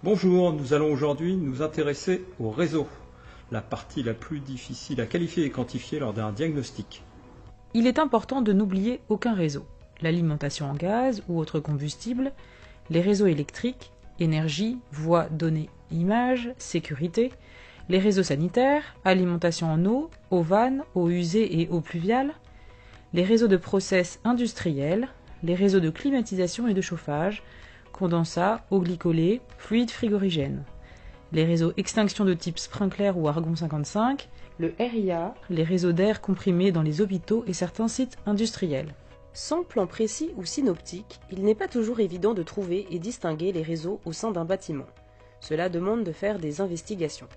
Bonjour, nous allons aujourd'hui nous intéresser au réseau, la partie la plus difficile à qualifier et quantifier lors d'un diagnostic. Il est important de n'oublier aucun réseau. L'alimentation en gaz ou autre combustible, les réseaux électriques, énergie, voix, données, images, sécurité, les réseaux sanitaires, alimentation en eau vannes, eau usée et eau pluviale, les réseaux de process industriels, les réseaux de climatisation et de chauffage, condensat, eau glycolée, fluide frigorigène, les réseaux extinction de type sprinkler ou argon 55, le RIA, les réseaux d'air comprimé dans les hôpitaux et certains sites industriels. Sans plan précis ou synoptique, il n'est pas toujours évident de trouver et distinguer les réseaux au sein d'un bâtiment. Cela demande de faire des investigations.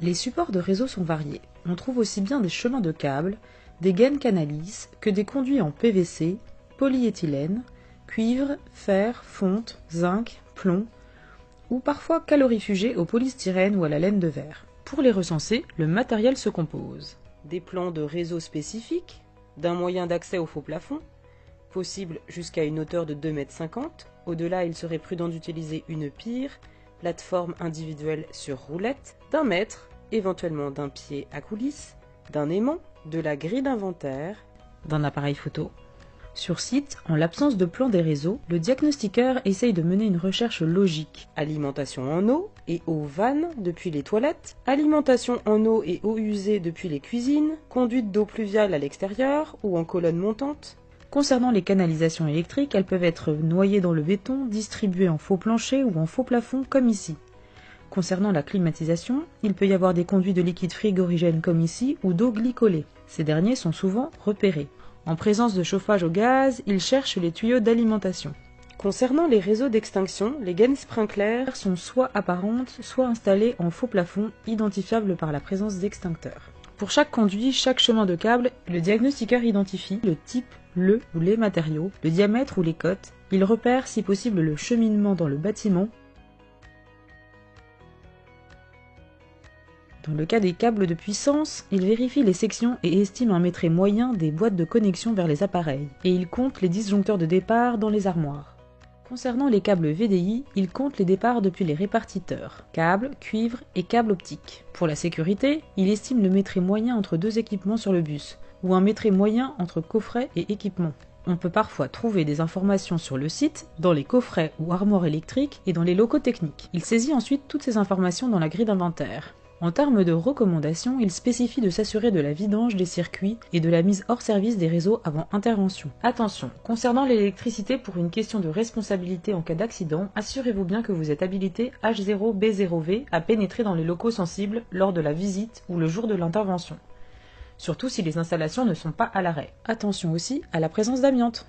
Les supports de réseau sont variés. On trouve aussi bien des chemins de câbles, des gaines Canalis, que des conduits en PVC, polyéthylène, cuivre, fer, fonte, zinc, plomb, ou parfois calorifugés au polystyrène ou à la laine de verre. Pour les recenser, le matériel se compose des plans de réseau spécifiques, d'un moyen d'accès au faux plafond, possible jusqu'à une hauteur de 2,50 m. Au-delà, il serait prudent d'utiliser une pire, plateforme individuelle sur roulette, d'un mètre, éventuellement d'un pied à coulisses, d'un aimant, de la grille d'inventaire, d'un appareil photo. Sur site, en l'absence de plan des réseaux, le diagnostiqueur essaye de mener une recherche logique. Alimentation en eau et eau vanne depuis les toilettes, alimentation en eau et eau usée depuis les cuisines, conduite d'eau pluviale à l'extérieur ou en colonne montante. Concernant les canalisations électriques, elles peuvent être noyées dans le béton, distribuées en faux plancher ou en faux plafond comme ici. Concernant la climatisation, il peut y avoir des conduits de liquide frigorigène comme ici ou d'eau glycolée. Ces derniers sont souvent repérés. En présence de chauffage au gaz, ils cherchent les tuyaux d'alimentation. Concernant les réseaux d'extinction, les gaines sprinkler sont soit apparentes, soit installées en faux plafond, identifiables par la présence d'extincteurs. Pour chaque conduit, chaque chemin de câble, le diagnostiqueur identifie le type, le ou les matériaux, le diamètre ou les cotes. Il repère si possible le cheminement dans le bâtiment. Dans le cas des câbles de puissance, il vérifie les sections et estime un mètre moyen des boîtes de connexion vers les appareils, et il compte les disjoncteurs de départ dans les armoires. Concernant les câbles VDI, il compte les départs depuis les répartiteurs, câbles, cuivre et câbles optiques. Pour la sécurité, il estime le mètre moyen entre deux équipements sur le bus, ou un mètre moyen entre coffret et équipement. On peut parfois trouver des informations sur le site, dans les coffrets ou armoires électriques et dans les locaux techniques. Il saisit ensuite toutes ces informations dans la grille d'inventaire. En termes de recommandations, il spécifie de s'assurer de la vidange des circuits et de la mise hors service des réseaux avant intervention. Attention, concernant l'électricité pour une question de responsabilité en cas d'accident, assurez-vous bien que vous êtes habilité H0B0V à pénétrer dans les locaux sensibles lors de la visite ou le jour de l'intervention. Surtout si les installations ne sont pas à l'arrêt. Attention aussi à la présence d'amiante.